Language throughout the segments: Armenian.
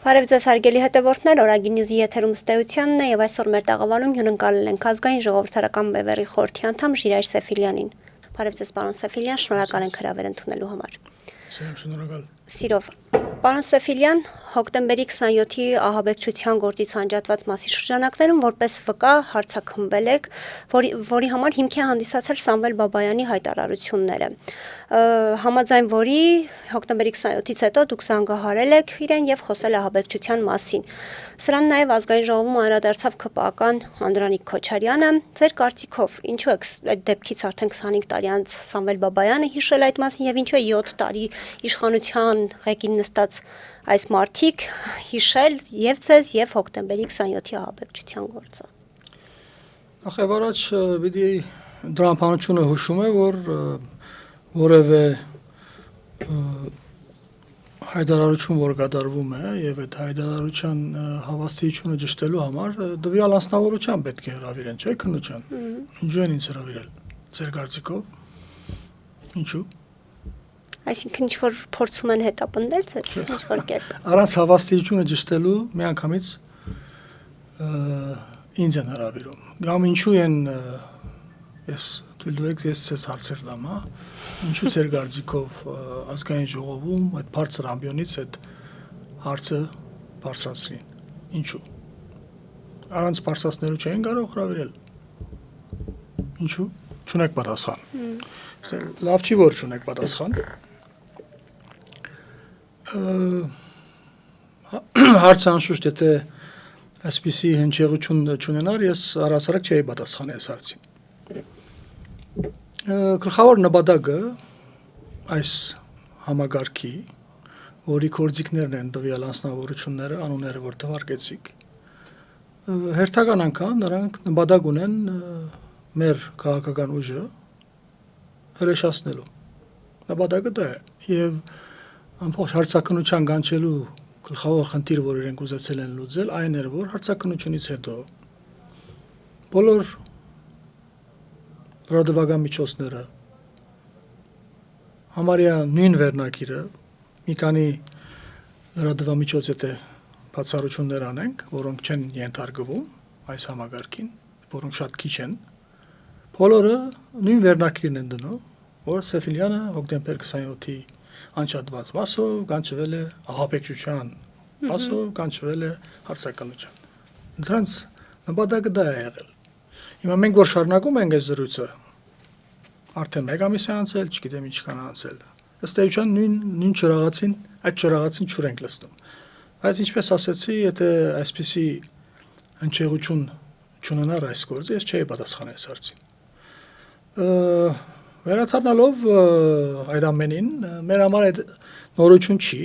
Բարև ձեզ հարգելի հետևորդներ, Օրագի նյուզի եթերում ստեյությանն է եւ այսօր մեր տաղավարում հյուրընկալել ենք ազգային ժողովրդարական բևեռի խորհրդի անդամ Ժիրայր Սեֆիլյանին։ Բարև ձեզ պարոն Սեֆիլյան, շնորհակալ ենք հրավեր ընդունելու համար։ Շնորհակալ։ Սիրով։ Պարոն Սեֆիլյան, հոկտեմբերի 27-ի ահաբեկչության գործից անջատված մասի շրջանակներում որպես վկա հարցաքննվել եք, որի համար հիմք է հանդիսացել Սամվել Բաբայանի հայտարարությունները։ Համաձայն որի հոկտեմբերի 27-ից հետո դուք զանգահարել եք իրեն եւ խոսել ահաբեկչության մասին։ Սրան նաեւ ազգային ժողովում անդրադարձավ ԿՊԱ-ական Անդրանիկ Քոչարյանը։ Ձեր կարծիքով ինչու է այդ դեպքից արդեն 25 տարի անց Սամվել Բաբայանը հիշել այդ մասին եւ ինչու է 7 տարի իշխանության ղեկին նստած այս մարդիկ հիշել եւ ձեզ եւ հոկտեմբերի 27-ի ահաբեկչության գործը։ Նախ եւ առաջ պիտի դրամապանությունը հուշում է, որ որևէ հայտարարություն, որ կատարվում է եւ այդ հայտարարության հավաստիությունը ճշտելու համար դվյալ անձնավորության պետք է հրավիրեն, չէ՞ քննության։ Ինչու են ինձ հրավիրել։ Ձեր կարծիքով։ Ինչու։ Այսինքն ինչ որ փորձում են հետապնդել ձեզ, ինչ որ կերպ։ Առանց հավաստիությունը ճշտելու միանգամից ինձ են հրավիրում։ Կամ ինչու են ես թույլ տվեք ես ցես հարցեր տամ, հա։ Ինչու ձեր կարծիքով ազգային ժողովում այդ բարձր ամբիոնից այդ հարցը բարձրացրին։ Ինչու։ Առանց բարձրացնելու չէին կարող հրավիրել։ Ինչու։ Չունեք պատասխան։ Լավ չի որ չունեք պատասխան։ Հարցը անշուշտ եթե այսպիսի հնչեղություն չունենար, ես առասարակ չէի պատասխանել այս հարցին։ Գլխավոր նպատակը այս համագարքի, որի գործիքներն են տվյալ անձնավորությունները, անունները, որ թվարկեցիք, հերթական անգամ նրանք նպատակ ունեն մեր քաղաքական ուժը հրեշացնելու։ Նպատակը դա է։ Եվ ամբողջ հարցաքննության կանչելու գլխավոր խնդիրը, որ իրենք ուզեցել են լուծել, այն էր, որ հարցաքննությունից հետո բոլոր լրատվական միջոցները համարյա նույն վերնագիրը մի քանի լրատվամիջոց եթե բացառություններ անենք, որոնք չեն ենթարկվում այս համագարքին, որոնք շատ քիչ են, բոլորը նույն վերնագիրն են դնում, որ Սեֆիլյանը հոկտեմբեր 27-ի անջատված մասով կանչվել է ահաբեկչության մասով կանչվել է հարցաքննության։ Դրանց նպատակը դա է եղել։ Հիմա մենք որ շարունակում ենք այս զրույցը, արդեն մեկ ամիս է անցել, չգիտեմ ինչքան անցել։ Ըստ էության նույն ճրաղացին, այդ ճրաղացին չուր ենք լսում։ Բայց ինչպես ասեցի, եթե այսպիսի հնչեղություն չունենար այս գործը, ես չէի պատասխանել այս հարցին։ Վերադառնալով այդ ամենին, մեր համար այդ նորություն չի,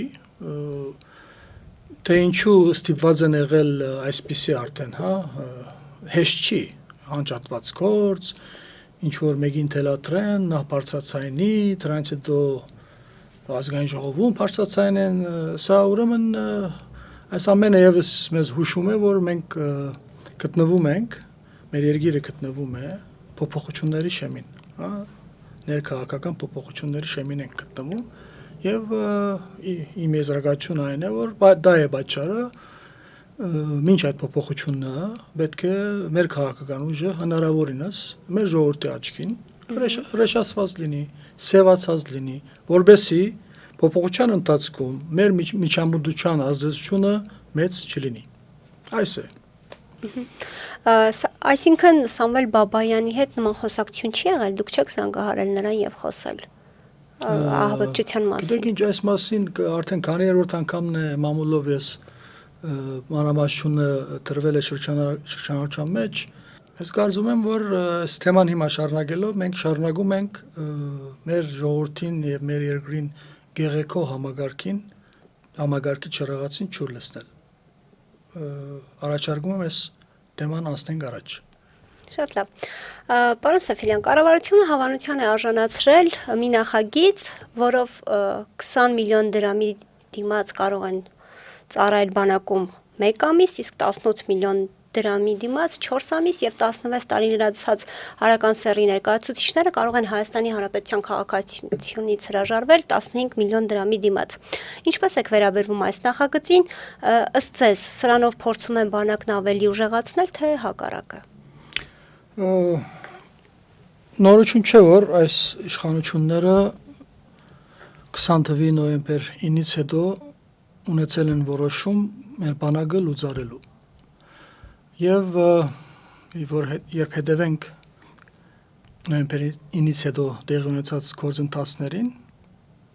թե ինչու ստիպված են եղել այսպիսի արդեն, հա, հեշտ չի, անջատված գործ, ինչ որ մեկին թելադրեն, նախ բարձրացայինի, դրանից հետո ազգային ժողովում բարձրացայինեն, սա ուրեմն այս ամենը եւս մեզ հուշում է, որ մենք գտնվում ենք, մեր երկիրը գտնվում է փոփոխությունների շեմին, հա, ներքաղաքական փոփոխությունների շեմին ենք գտնվում եւ իմ եզրակացությունը այն է, որ դա է պատճառը, մինչ այդ փոփոխությունը պետք է մեր քաղաքական ուժը հնարավորինս մեր ժողովրդի աչքին հրեշացված լինի, սևացած լինի, որբեսի փոփոխության ընթացքում մեր միջամտության ազդեցությունը մեծ չլինի։ Այս է։ Այսինքն Սամվել Բաբայանի հետ նման խոսակցություն չի եղել, դուք չեք զանգահարել նրան եւ խոսել ահաբեկչության մասին։ Գիտեք ինչ, այս մասին արդեն քանի-երորդ անգամն է մամուլով ես մանրամասնությունը տրվել է շրջանառության մեջ։ Ես կարծում եմ, որ այս թեման հիմա շարունակելով մենք շարունակում ենք մեր ժողովրդին եւ մեր երկրին գեղեցկո համագարքի ճրաղացին չուր լցնել։ Առաջարկում եմ այս թեման անցնենք առաջ։ Շատ լավ։ Պարոն Սեֆիլյան, կառավարությունը հավանության է արժանացրել մի նախագիծ, որով 20 միլիոն դրամի դիմաց կարող են ծառայել բանակում 1 ամիս, իսկ 18 միլիոն դրամի դիմաց 4 ամիս եւ 16 տարի լրացած հարական սեռի ներկայացուցիչները կարող են Հայաստանի Հանրապետության քաղաքացիությունից հրաժարվել 15 միլիոն դրամի դիմաց։ Ինչպես եք վերաբերվում այս նախագծին, ըստ ձեզ, սրանով փորձում են բանակն ավելի ուժեղացնել, թե հակառակը։ Նորություն չէ, որ այս իշխանությունները 20 թվականի նոյեմբեր 9-ից հետո ունեցել են որոշում մեր բանակը լուծարելու։ Եվ երբ հետևենք նոյեմբերի 9-ից հետո տեղի ունեցած գործընթացներին,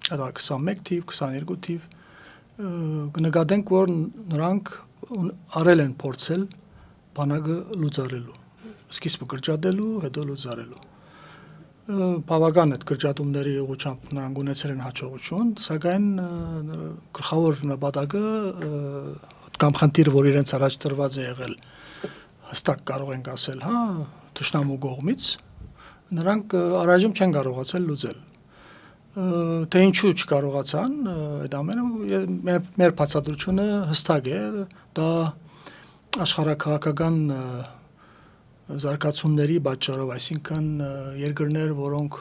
դա 21 թիվ, 22 թիվ, կնկատենք, որ նրանք արել են փորձել բանակը լուծարելու։ Սկիզբը կրճատելու, հետո լուծարելու։ Բավական այդ կրճատումների ուղղությամբ նրանք ունեցել են հաջողություն, սակայն գլխավոր նպատակը կամ խնդիրը, որ իրենց առաջ տրված է եղել, հստակ կարող ենք ասել, թշնամու կողմից, նրանք առայժմ չեն կարողացել լուծել։ Թե ինչու չկարողացան, այդ ամենը մեր բացատրությունը հստակ է, դա աշխարհաքաղաքական զարգացումների պատճառով, այսինքն երկրներ, որոնք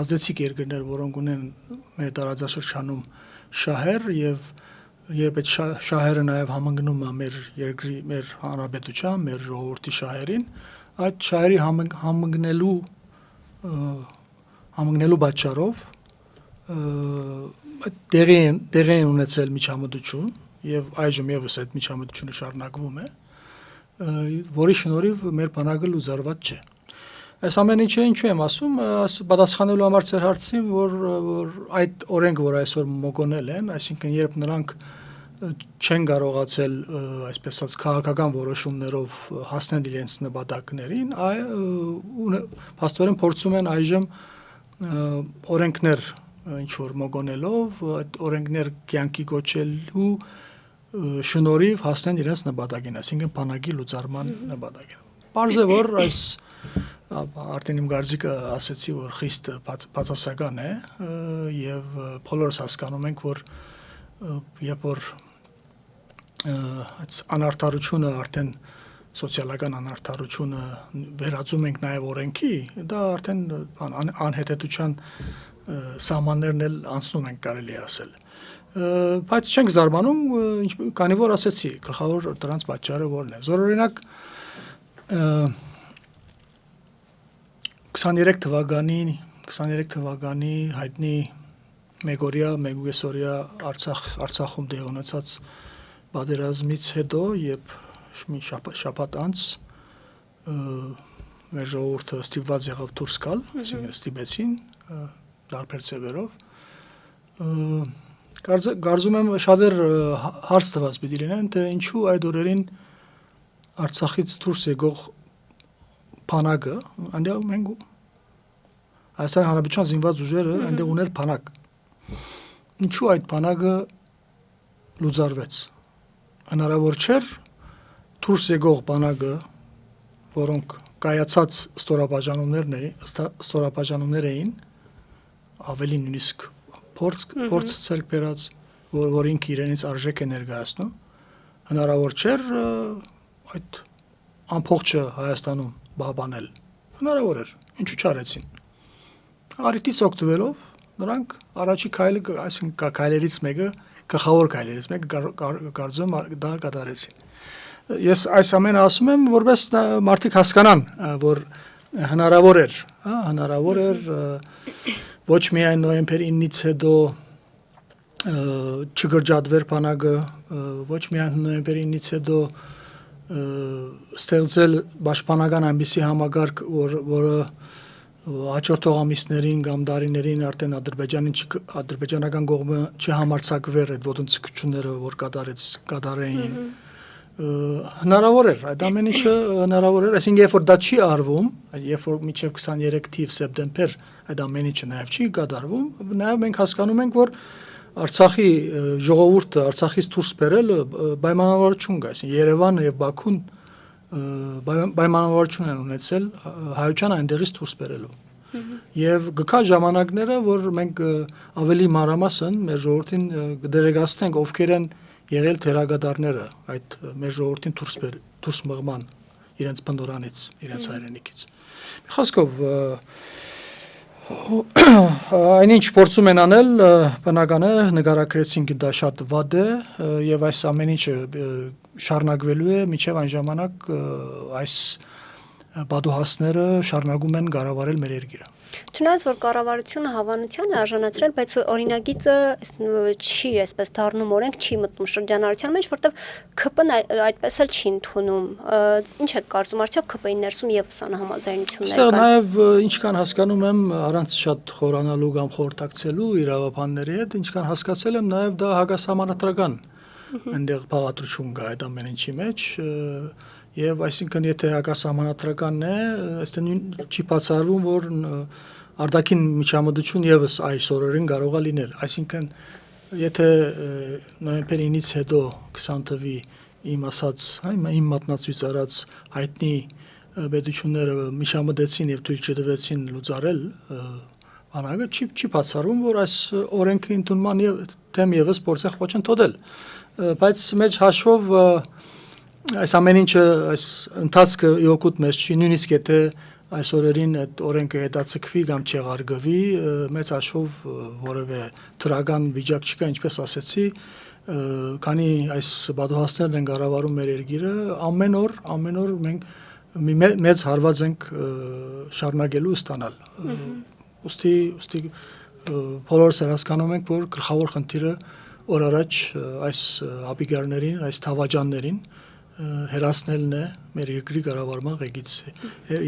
ազդեցիկ երկրներ, որոնք ունեն մեր տարածաշրջանում շահեր եւ երբ այդ շահերը նաեւ համընկնում է մեր երկրի, մեր հանրապետության, մեր ժողովրդի շահերին, այդ շահերի համընկնելու պատճառով տեղի են ունեցել միջամտություն եւ այժմ եւս այդ միջամտությունը շարունակվում է, որի շնորհիվ մեր բանակը լուծարված չէ։ Այս ամեն ինչը ինչու եմ ասում, պատասխանելու համար ձեր հարցին, որ այդ օրենք, որ այսօր մոգոնել են, այսինքն երբ նրանք չեն կարողացել, այսպես ասած, քաղաքական որոշումներով հասնել իրենց նպատակներին, փաստորեն փորձում են այժմ օրենքներ ինչ որ մոգոնելով, այդ օրենքներ կյանքի կոչելու շնորհիվ հասնեն իրենց նպատակին, այսինքն բանակի լուծարման նպատակին։ Պարզ է, որ այս արդեն իմ կարծիքը ասեցի, որ խիստ բացասական է եւ բոլորս հասկանում ենք, որ երբ որ այս անարդարությունը արդեն սոցիալական անարդարությունը վերածում ենք նաեւ օրենքի, դա արդեն անհետեթության սահմաններն էլ անցնում ենք, կարելի ասել։ Բայց չենք զարմանում, քանի որ ասեցի, գլխավոր դրանց պատճառը որն է։ Զորօրինակ 23 թվականի հայտնի մեգուկեսօրյա Արցախում դեղ ունեցած պատերազմից հետո, երբ մի շաբաթ անց մեր ժողովուրդը ստիպված եղավ դուրս գալ, այսինքն ստիպեցին տարբեր ձևերով, կարծում եմ շատեր հարց տված պիտի լինեն, թե ինչու այդ օրերին Արցախից դուրս եկող բանակը, այնտեղ մենք Հայաստանի Հանրապետության զինված ուժերը այնտեղ ուներ բանակ։ Ինչու այդ բանակը լուծարվեց։ Հնարավոր չէր դուրս եկող բանակը, որոնք կայացած ստորաբաժանումներ էին, ավելի նույնիսկ փորձ ցերկ բերած, որ ինքը իրենից արժեք է ներկայացնում, հնարավոր չէր այդ ամբողջը Հայաստանում բաբանել։ Հնարավոր էր, ինչու չարեցին։ Արիտից օգտվելով նրանք առաջի քայլը, այսինքն քայլերից մեկը, գլխավոր քայլերից մեկը կարծում եմ դա կատարեցին։ Ես այս ամենը ասում եմ, որպես մարդիկ հասկանան, որ հնարավոր էր ոչ միայն նոյեմբերի 9-ից հետո չգրջատվեր բանակը, ոչ միայն նոյեմբերի 9-ից հետո ստեղծել պաշտպանական այնպիսի համագարկ, որը հաջորդող ամիսներին կամ տարիներին արդեն ադրբեջանական կողմը չհամարձակվեր այդ ոտնձգությունները, որ կատարեին։ Հնարավոր էր, այդ ամեն ինչը հնարավոր էր, այսինքն երբ որ դա չի արվում, երբ որ մինչև 23 թիվ սեպտեմբեր այդ ամեն ինչը նաև չի կատարվում, նաև մենք հասկանում ենք, որ Արցախի ժողովուրդը Արցախից դուրս բերելը պայմանավորություն կա, այսինքն Երևանը եւ Բաքուն պայմանավորություն են ունեցել հայության այնտեղից դուրս բերելու։ Եվ գկա ժամանակները, որ մենք ավելի մանրամասն մեր ժողովրդին կդեղեկացնենք ովքեր են եղել թերագադարները այդ մեր ժողովրդին դուրս դուրս մղման իրենց բնորանից, իրենց հայրենիքից։ Մի խոսքով այնինչ փորձում են անել, բնական է, նկարագրեցինք դա շատ վատ է եւ այս ամեն ինչը շարունակվելու է մինչեւ այն ժամանակ այս բադուհասները շարունակում են կառավարել մեր երկիրը։ Չնայած որ կառավարությունը հավանության է արժանացրել, բայց օրինագիծը չի այսպես դառնում օրենք, չի մտնում շրջանառության մեջ, որտեղ ՔՊ-ն այդպես էլ չի ընդունում։ Ինչ եք կարծում, արդյոք ՔՊ-ի ներսում եւս անհամաձայնություններ կան։ կան։ Նաեւ ինչքան հասկանում եմ, առանց շատ խորանալու կամ խորհրդակցելու իրավաբանների հետ, ինչքան հասկացել եմ, նաեւ դա հակասահմանադրական այնտեղ բաղադրություն կա այդ ամեն ինչի մեջ եւ այսինքն եթե հակասահմանադրականն է, այստեղ չի բացառվում, որ արտաքին միջամտություն եւս այս օրերին կարող է լինել, այսինքն եթե նոյեմբերի 9-ից հետո 20 թվականի իմ ասած, իմ մատնացույց արած հայտնի պետությունները միջամտեցին եւ թույլ չտվեցին լուծարել բանակը, չի բացառվում, որ այս օրենքի ընդունման դեմ եւս փորձեն խոչընդոտել, բայց մեջ հաշվով այս ամեն ինչը այս ընթացքը իօգուտ մեզ չի, նույնիսկ եթե այս օրերին այդ օրենքը հետաձգվի կամ չեղարկվի, մեծ հաշվով որևէ դրական վիճակ չկա, ինչպես ասեցի, քանի այս բադուհասներն են կառավարում մեր երկիրը, ամեն օր մենք մեծ հարված ենք շարունակելու ստանալ։ Ուստի բոլորս հասկանում ենք, որ գլխավոր խնդիրը օր առաջ այս ապիկարներին, այս թավաջաններին հերացնելն է մեր երկրի կառավարման ղեկից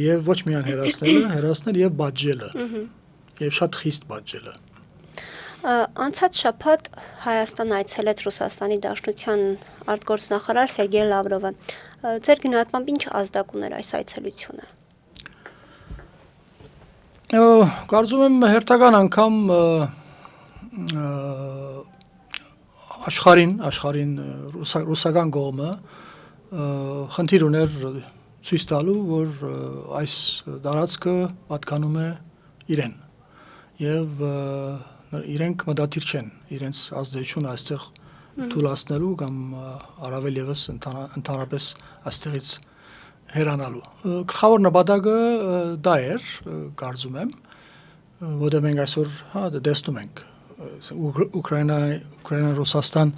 եւ ոչ միայն հերացնել եւ բաժելը եւ շատ խիստ բաժելը։ Անցած շաբաթ Հայաստան այցելեց Ռուսաստանի Դաշնության արտգործնախարար Սերգեյ Լավրովը։ Ձեր գնահատմամբ ինչ ազդակ ուներ այս այցելությունը։ Կարծում եմ հերթական անգամ աշխարհին ռուսական կողմը խնդիր ուներ ցույց տալու, որ այս տարածքը պատկանում է իրեն եւ իրենք մտադիր չեն իրենց ազդեցությունը այստեղ թույլատնելու կամ առավել եւս ընդհանրապես այստեղից հեռանալու։ Գլխավոր նպատակը դա էր, կարծում եմ, որտեղ մենք այսօր տեսնում ենք Ուկրաինա-Ռուսաստան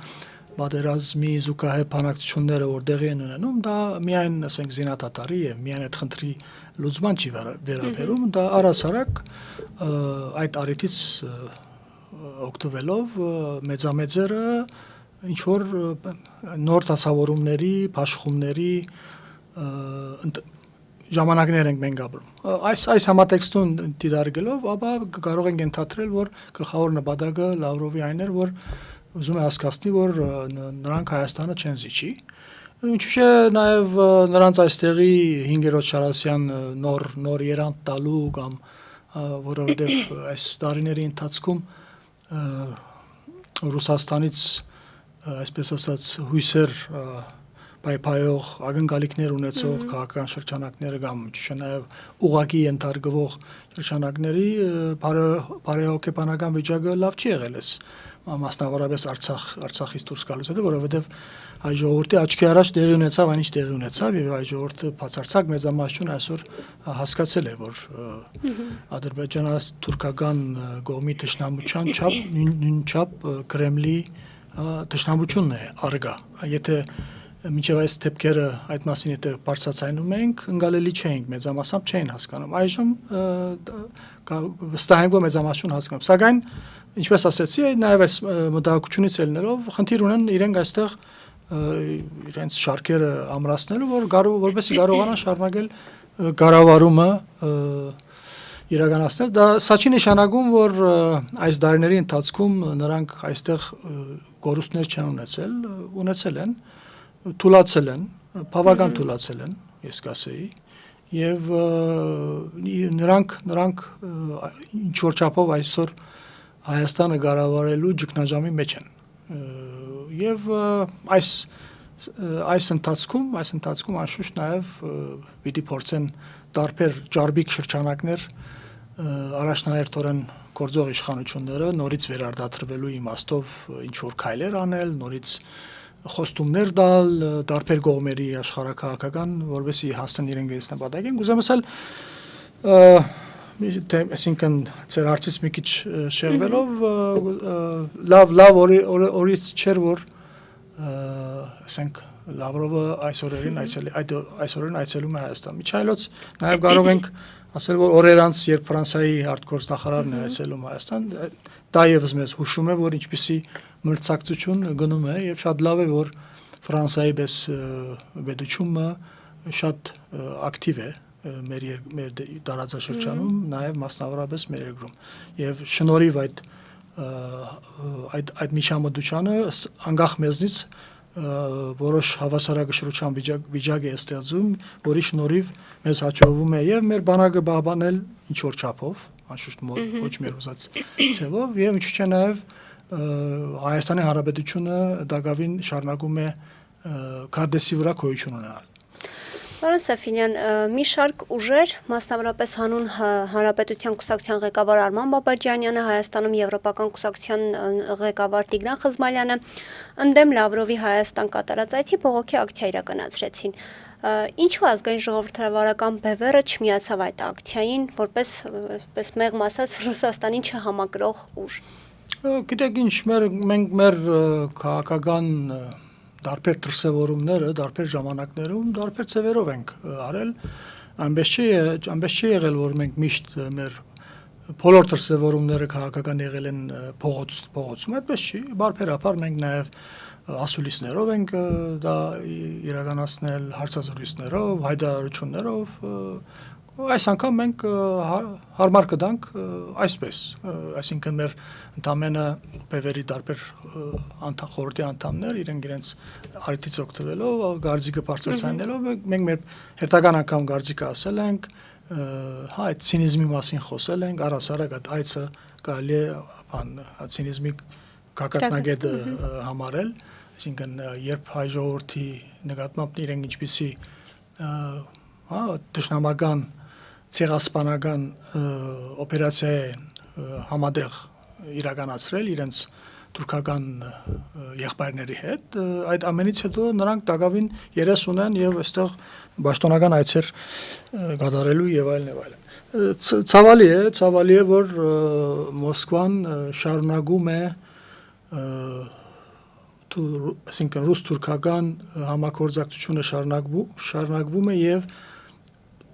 պատերազմի զուգահեռ բանակցությունները որ տեղի են ունենում, դա միայն, ասենք, զինադատարի եւ միայն այդ խնդրի լուծման չի վերաբերում, դա առասարակ այդ առիթից օգտվելով մեծամեծերը ինչ որ նոր դասավորումների, աշխումների ժամանակներ ենք մենք ապրում։ Այս համատեքստուն դիտարկելով, ապա կարող ենք ենթադրել, որ գլխավոր նպատակը Լավրովի այն էր, որ ուզում է հասկացնի, որ նրանք Հայաստանը չեն զիջի։ Ինչու՞ չէ նաև նրանց այստեղի 5-րդ Շարասյան նոր երանտ տալու կամ որովհետև այս տարիների ընթացքում Ռուսաստանից այսպես ասած հույսեր պայպայող ակնկալիքներ ունեցող քաղաքական շրջանակները կամ չէ նաև ուղղակի ենթարկվող շրջանակների բարեհոգեբանական վիճակը լավ չի եղել էս մասնավորապես Արցախից դուրս գալուց հետո, որովհետև հայ ժողովրդի աչքի առաջ տեղի ունեցավ այն ինչ տեղի ունեցավ եւ հայ ժողովուրդը բացարձակ մեծամասնությունը այսօր հասկացել է, որ ադրբեջանա-թուրքական կողմի ճշնամության չափ նույն չափ Կրեմլի ճշնամությունն է արգա։ Եթե մինչև այս դեպքերը այդ մասին եթե բարձրացնում ենք, ընկալելի չէինք, մեծամասամբ չէին հասկանում։ Այժմ վստահ ենք, որ մեծամասնություն հասկանում։ Սակայն ինչպես ասեցի, նաև այս մտահոգությունից ելնելով խնդիր ունեն իրենք այստեղ իրենց շարքերը ամրացնելու, որպեսզի կարողանան շարունակել կառավարումը իրականացնել։ Սա չի նշանակում, որ այս դարիների ընթացքում նրանք այստեղ կորուստներ չեն ունեցել են, թուլացել են, բավական թուլացել են, ես կասեի, եւ նրանք ինչ որ չափով այսօր Հայաստանը կառավարելու ճգնաժամի մեջ են։ Եվ այս ընթացքում անշուշտ նաև պիտի փորձեն տարբեր ճարբիկ շրջանակներ առաջնահերթորեն գործող իշխանությունները նորից վերարտադրվելու իմաստով ինչ որ քայլեր անել, նորից խոստումներ տալ դարբեր կողմերի աշխարհակահաղական, որովհետեւ հասնեն իրեն գերես նպատակին։ Գուզեմ ասել, այսինքն ծեր հարցից մի քիչ շեղվելով լավ օրից չէր որ ասենք Լավրովը այսօրերին այցելում է Հայաստան։ Միջայլոց նաև կարող ենք ասել որ օրեր անց երբ Ֆրանսիայի արտգործնախարարն է այցելում Հայաստան, դա եւս մեզ հուշում է որ ինչպիսի մրցակցություն գնում է եւ շատ լավ է որ Ֆրանսիայի պես պետությունը շատ ակտիվ է մեր տարածաշրջանում, նաև մասնավորապես մեր երկրում եւ շնորհիվ այդ միջամտությանը անկախ մեզնից որոշ հավասարակշռության վիճակ է ստեղծում, որի շնորհիվ մեզ հաջողվում է եւ մեր բանակը բաղբանել ինչ որ չափով, անշուշտ ոչ մեր ուզած ցևով եւ ինչու՞ չէ նաեւ Հայաստանի Հանրապետությունը դակավին շարունակում է քարտեզի վրա գոյություն ունենալ։ Պարոն Սաֆինյան, մի շարք ուժեր, մասնավորապես հանուն Հանրապետության կուսակցության ղեկավար Արման Բաբաջանյանը, Հայաստանում Եվրոպական կուսակցության ղեկավար Տիգրան Խզմալյանը ընդդեմ Լավրովի Հայաստան կատարած այցի բողոքի ակցիա իրականացրեցին։ Ինչու ազգային ժողովրդավարական բևեռը չմիացավ այդ ակցիային, որպես մեղմ ասած Ռուսաստանին չհամակրող ուժ։ Գիտեք ինչ, մենք մեր քաղաքական դարբեր դրսևորումները, դարբեր ժամանակներում, դարբեր ծևերով ենք արել, այնպես չի եղել, որ մենք միշտ մեր բոլոր դրսևորումները քաղաքական եղել են փողոցում, այդպես չի, բարբերաբար մենք նաև ասուլիսներով ենք դա իրականացնել, հարցազրույցներով, հայտարարություններով, այս անգամ մենք հարմար կդանք այսպես, այսինքն մեր ընդամենը բևերի դարբեր խորհրդի անդամներ իրենց արիտից օգտվելով, գարձիկը բարձրացնելով, մենք մեր հերթական անգամ գարձիկը ասել ենք, այդ ցինիզմի մասին խոսել ենք, առհասարակ այդ այցը կարելի է ցինիզմի գագաթնագետը համարել, այսինքն երբ հայ ժողովրդի նկատմամբ իրենք ինչպիսի դժնամական ցեղասպանական օպերացիա համատեղ իրականացրել իրենց թուրքական եղբայրների հետ, այդ ամենից հետո նրանք դակավին երես ունեն եւ այստեղ պաշտոնական այցեր կատարելու եւ այլն։ Ցավալի է, որ Մոսկվան շարունակում է այսինքն ռուս-թուրքական համագործակցությունը շարունակվում է եւ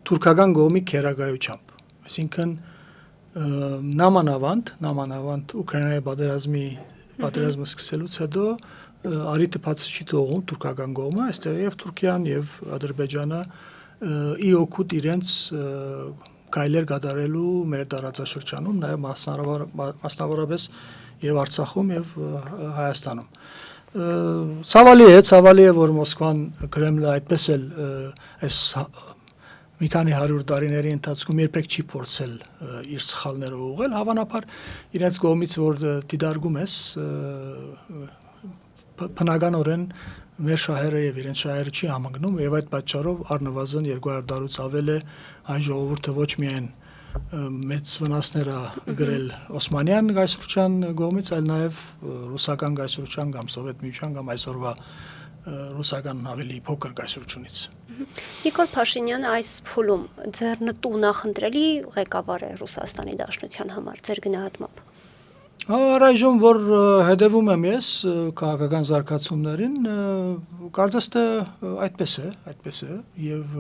թուրքական կողմի քերագայությամբ, այսինքն նամանավանդ Ուկրաինայի պատերազմը սկսելուց հետո արիտը բաց չի թողում թուրքական կողմը, այստեղ եւ Թուրքիան եւ Ադրբեջանը ի օգուտ իրենց գայլեր կատարելու մեր տարածաշրջանում, նաեւ մասնավորապես եւ Արցախում եւ Հայաստանում։ Ցավալի է, որ Մոսկվան Կրեմլը այդպես էլ այս մի քանի 100 տարիների ընթացքում երբեք չի փորձել իր սխալները ուղղել, հավանաբար իրենց կողմից որ դիտարկում ես բնականորեն մեր շահերը եւ իրենց շահերը չի համընկնում եւ այդ պատճառով առնվազն 200 տարուց ավել է հայ ժողովուրդը ոչ միայն մեծ վնասներ գրել Օսմանյան գայսրության կողմից, այլ նաեւ ռուսական գայսրության կամ սովետ միության կամ այսօրվա ռուսական ավելի փոքր գայսրությունից։ Նիկոլ Փաշինյանը այս փուլում ձեռնտու նախընտրելի ղեկավար է Ռուսաստանի Դաշնության համար ձեր գնահատմամբ։ Առայժմ որ հետևում եմ ես քաղաքական զարգացումներին, կարծես թե այդպես է եւ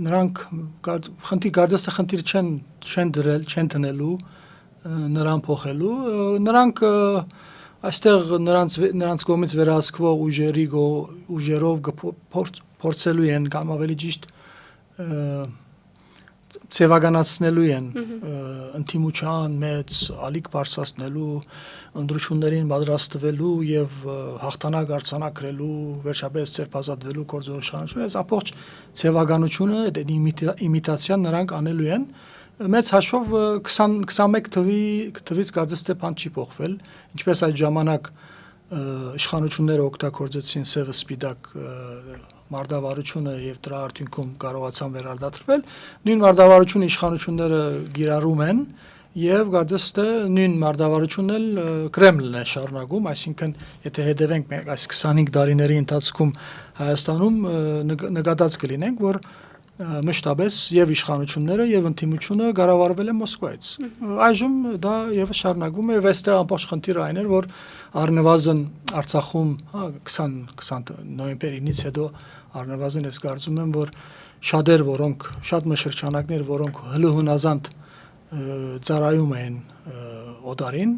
նրանք կարծես թե խնդիր չեն դրել, չեն տնելու նրան փոխելու, նրանք այստեղ նրանց կողմից վերահսկվող ուժերով փորձելու են կամ ավելի ճիշտ ցեվականացնելու են ընդդիմության մեծ ալիք բարձրացնելու, ընդրություններին պատրաստվելու եւ հաղթանակ արձանագրելու, վերջապես ցերպազատվելու գործողությունները, այս ամբողջ ցեվականությունը, այդ իմիտացիան նրանք անելու են։ Մեծ հաշվով 21 թվից կարծես թե բան չի փոխվել, ինչպես այդ ժամանակ իշխանությունները օգտագործեցին սևը սպիտակ մարտավարությունը եւ դրա արդյունքում կարողացան վերարտադրվել, նույն մարտավարությունը իշխանությունները գիրառում են եւ կարծես թե նույն մարտավարությունն էլ Կրեմլն է շարունակում, այսինքն եթե հետևենք այս 25 տարիների ընթացքում Հայաստանում նկատած կլինենք, որ մշտապես եւ իշխանությունները եւ ընդդիմությունը կառավարվել է Մոսկվայից։ Այժմ դա եւս շարունակվում է, եւ այստեղ ամբողջ խնդիրը այն էր, որ առնվազն Արցախում 20 նոյեմբերից հետո առնվազն ես կարծում եմ, որ շատեր, որոնք շատ մշրջանակներ, որոնք հլուհունազանդ ծառայում են օդարին,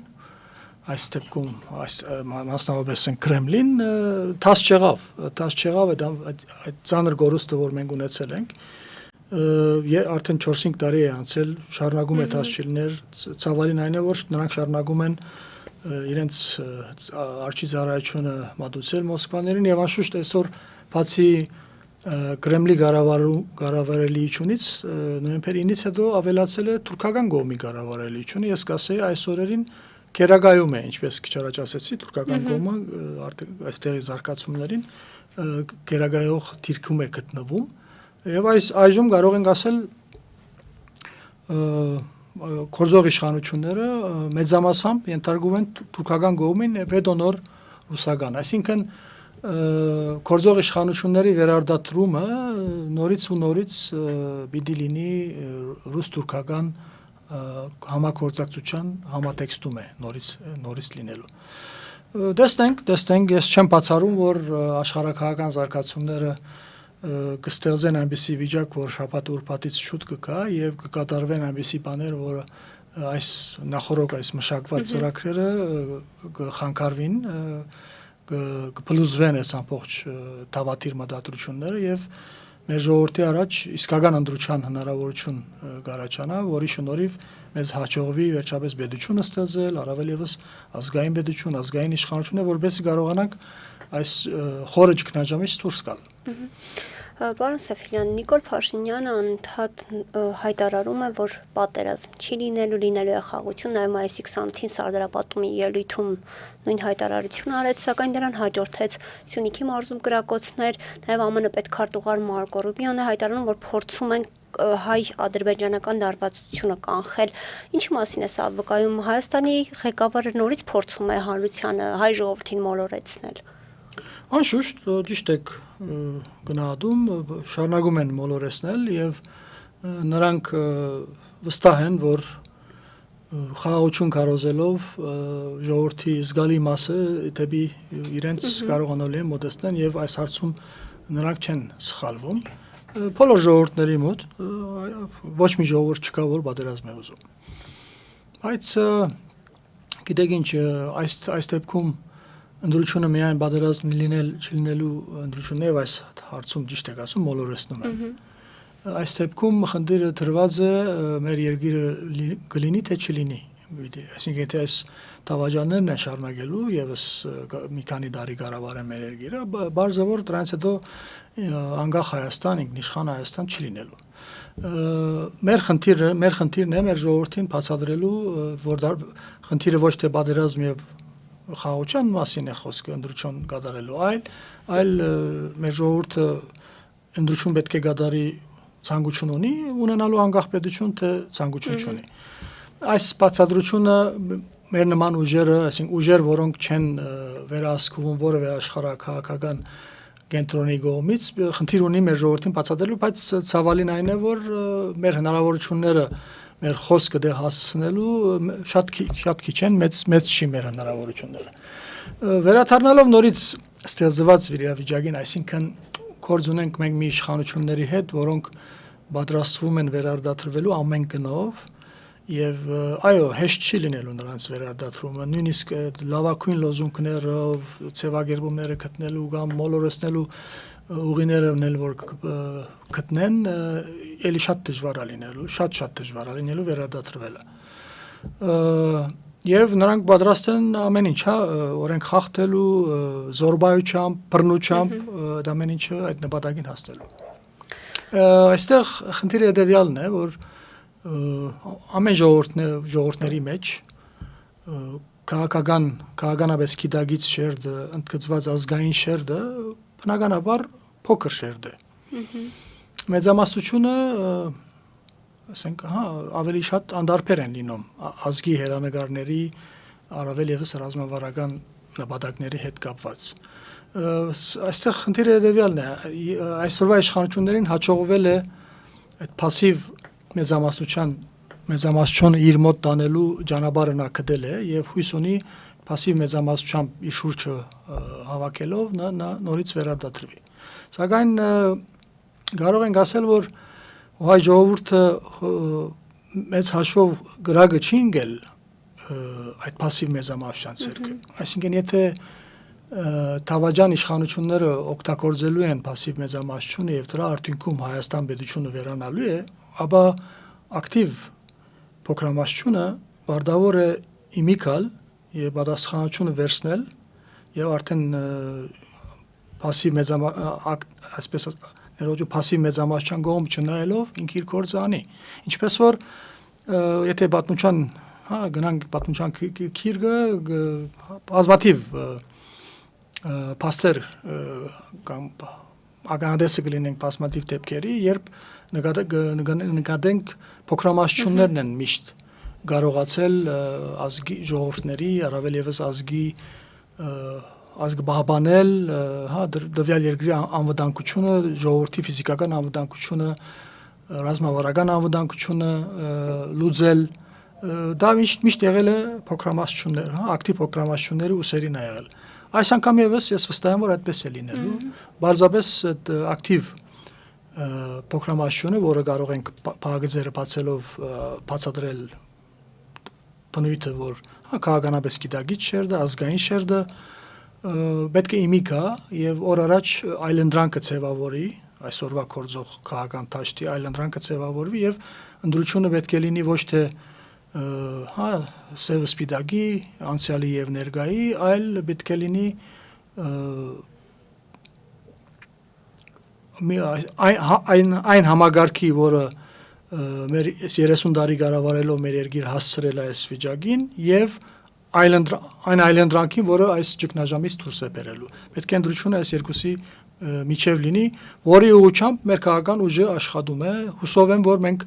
այս դեպքում մասնավորապես Կրեմլին դաս չեղավ այդ ծանր գորուստը, որ մենք ունեցել ենք, արդեն 4-5 տարի է անցել, շարունակում է դաս չլիներ, ցավալին այն է, որ նրանք շարունակում են իրենց արջի ծառայությունը մատուցել Մոսկվաներին, եւ անշուշտ այսօր բացի Կրեմլի կառավարելիությունից նոյեմբեր 9-ից հետո ավելացել է թուրքական կողմի կառավարելիությունը, ես կասեի այս օրերին կերակայում է, ինչպես քիչ առաջ ասեցի, թուրքական կողմը այստեղի զարգացումներին կերակայող դիրքում է գտնվում, եւ այժմ կարող ենք ասել կորզող իշխանությունները մեծամասամբ ենթարկում են թուրքական կողմին վետոնոր ռուսական, այսինքն կորզող իշխանությունների վերարտադրումը նորից ու նորից պիտի լինի ռուս-թուրքական համագործակցության համատեքստում է նորից լինելու։ Տեսնենք, ես չեմ բացառում, որ աշխարհակահական զարգացումները կստեղծեն այնպիսի վիճակ, որ շաբաթ-ուրբաթից շուտ կգա եւ կկատարվեն այնպիսի բաներ, որ այս նախորդ այս մշակված ծրագրերը կխանգարվին, կփլուզվեն այս ամբողջ դավադիր մտադրությունները եւ մեր ժողովրդի առաջ իսկական ընդրության հնարավորություն կառաջանա, որի շնորհիվ մեզ հաջողվի վերջապես պետությունը ստեղծել, առավել եւս ազգային պետություն, ազգային իշխանությունը, որովհետեւ կարողանանք այս խորը ճգնաժամից դուրս գալ։ Պարոն Սեֆիլյան, Նիկոլ Փաշինյանը անընդհատ հայտարարում է, որ պատերազմ չի լինելու է խաղաղություն, նաև մայիսի 28-ին Սարդարապատումի ելույթում նույն հայտարարությունը արեց, սակայն դրան հաջորդեց Սյունիքի մարզում կրակոցներ, նաև ԱՄՆ պետքարտուղար Մարկո Ռուբիոն է հայտարարում, որ փորձում են հայ-ադրբեջանական դարվածությունը կանխել։ Ինչի մասին է սա վկայում? Հայաստանի ղեկավարը նորից փորձում է հանրությանը, հայ ժողովրդին մոլորեցնել։ Անշուշտ, ճիշտ եք գնահատում, շարունակում են մոլորեցնել եւ նրանք վստահ են, որ խաղաղություն կարոզելով ժողովրդի զգալի մասը դեպի իրենց կարողանալու են մոտեցնել եւ այս հարցում նրանք չեն սխալվում։ Բոլոր ժողովուրդների մոտ ոչ մի ժողովուրդ չկա, որ պատերազմ է ուզում։ Բայց գիտեք ինչ, այս դեպքում ընդրությունը միայն պատերազմ չլինելու ընդրությունն է, այս հարցում ճիշտ եք ասում, մոլորեցնում են։ Այս դեպքում խնդիրը դրված է մեր երկիրը կլինի թե չլինի։ Այսինքն եթե այս դավաճաններն են շարունակելու եւս մի քանի տարի կառավարեն մեր երկիրը, բարձր դրանից հետո անկախ Հայաստան, ինքնիշխան Հայաստան չի լինելու։ Մեր խնդիրն է մեր ժողովրդին բացատրելու, որ խնդիրը ոչ թե պատերազմ եւ խաղաղության մասին է խոսքը ընդրություն կատարելու, այլ մեր ժողովուրդը ընդրություն պետք է կատարի ցանկություն ունի, ունենալու անկախ պետություն թե ցանկություն չունի։ Այս բացատրությունը մեր նման ուժերը, այսինքն ուժեր, որոնք չեն վերահսկվում որևէ աշխարհակահաղական կենտրոնի կողմից, խնդիր ունի մեր ժողովրդին բացատրելու, բայց ցավալին այն է, որ մեր հնարավորությունները մեր խոսքը դե հասցնելու շատ քիչ են, մեծ չի մեր հնարավորությունները։ Վերադառնալով նորից ստեղծված իրավիճակին, այսինքն գործ ունենք մենք մի իշխանությունների հետ, որոնք պատրաստվում են վերարտադրվելու ամեն գնով եւ այո, հեշտ չի լինելու նրանց վերարտադրումը, նույնիսկ լավագույն լոզունգներով, ցեվագերբումները գտնելու կամ մոլորեցնելու ուղիներն էլ որ գտնեն, էլի շատ դժվար է լինելու, շատ դժվար է լինելու վերադադրվելը։ Եվ նրանք պատրաստ են ամեն ինչ, օրենք խախտելու, զորբայությամբ, բռնությամբ, այդ ամեն ինչը այդ նպատակին հասնելու։ Այստեղ խնդիրը հետևյալն է, որ ամեն ժողովուրդների մեջ քաղաքականապես գիտագից շերտը, ընդգծված ազգային շերտը բնականաբար փոքր շերտ է։ Մեծամասնությունը ասենք, ավելի շատ անդարբեր են լինում ազգի հերանեկարների, առավել եւս ռազմավարական նպատակների հետ կապված։ Այստեղ խնդիրը հետևյալն է, այսօրվա իշխանություններին հաջողվել է այդ փասիվ մեծամասնությունը իր մոտ տանելու ճանապարհը նա գտել է եւ հույս ունի փասիվ մեծամասնությամբ իր շուրջը հավաքելով նա նորից վերարտադրվի։ Սակայն կարող ենք ասել, որ հայ ժողովուրդը մեծ հաշվով գրագը չի ընկել այդ փասիվ մեծամասնության ցերկը։ Այսինքն եթե Թավաջան իշխանությունները օգտագործելու են փասիվ մեծամասնությունը եւ դրա արդյունքում Հայաստան պետությունը վերանալու է, ապա ակտիվ փոքրամասնությունը բարդավոր է իմիքալ եւ պատասխանատվությունը վերցնել եւ արդեն փասիվ այսպես ներողություն փասիվ մեծամասնության կողմ չնայելով ինքը իր գործը անի։ Ինչպես որ եթե պատմության, գնանք պատմության քիրգը բազմաթիվ փաստեր կամ ականադեսը կլինենք բազմաթիվ դեպքերի, երբ նկատենք փոքրամասնություններն են միշտ կարողացել ազգի ժողովուրդների, առավել եւս ազգի պահպանել, դվյալ երկրի անվտանգությունը, ժողովրդի ֆիզիկական անվտանգությունը, ռազմավարական անվտանգությունը լուծել, դա միշտ եղել է փոքրամասնություններ, ակտիվ փոքրամասնությունների ուսերին է եղել։ Այս անգամ եւս ես վստահ եմ, որ այդպես է լինելու։ Բարձրապես այդ ակտիվ փոքրամասնությունը, որը կարող ենք փակագծերը բացելով բացատրել բնույթը, որ քաղաքականապես գիտագիծ շերտը, ազգային շերտը պետք է իմիքա եւ օր առաջ այլընտրանքը ձևավորի, այսօրվա կորձող քաղաքական դաշտի այլընտրանքը ձևավորվի եւ ընդրությունը պետք է լինի ոչ թե սև սպիտակի, անցյալի եւ ներկայի, այլ պետք է լինի այն համագարքի, որը մեր 30 տարի կառավարելով մեր երկիր հասցրել է այս վիճակին եւ այն այլընտրանքին, որը այս ճգնաժամից դուրս է բերելու։ Պետք է ընդրությունը այս երկուսի միջև լինի, որի ուղղությամբ մեր քաղաքական ուժը աշխատում է, հուսով եմ, որ մենք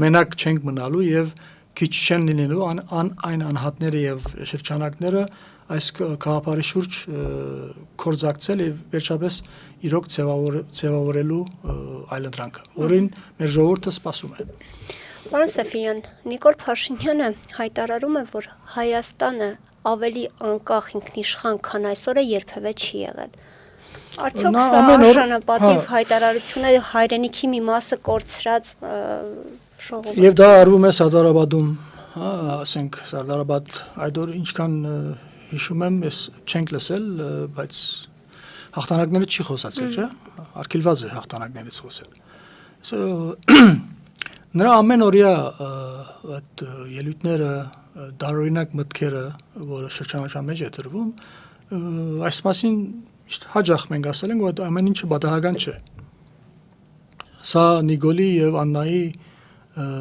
մենակ չենք մնալու եւ քիչ չեն լինելու այն անհատները եւ շրջանակները այս քաղաքարի շուրջ կորձակցել եւ վերջապես իրոք ձևավորելու այլընտրանքը, որին մեր ժողովուրդը սպասում է։ Պարոն Սեֆիրյան, Նիկոլ Փաշինյանը հայտարարում է, որ Հայաստանը ավելի անկախ ինքնիշխան, քան այսօր է երբևէ չի եղել։ Արդյոք սա արժանապատիվ հայտարարություն է հայրենիքի մի մասը կորցրած ժողովուրդը։ Եվ դա արվում է Սարդարաբադում, ասենք Սարդարաբադ այդ օր ինչքան հիշում եմ, ես չենք լսել, բայց հաղթանակները չի խոսացել, չէ՞։ Արգելված է հաղթանակներից խոսել։ Նրա ամենօրյա այդ ելույթները, դարօրինակ մտքերը, որը շրջանաչության մեջ է դրվում, այս մասին հաճախ մենք ասել ենք, որ ամեն ինչը պատահական չէ։ Սա Նիկոլի եւ Աննայի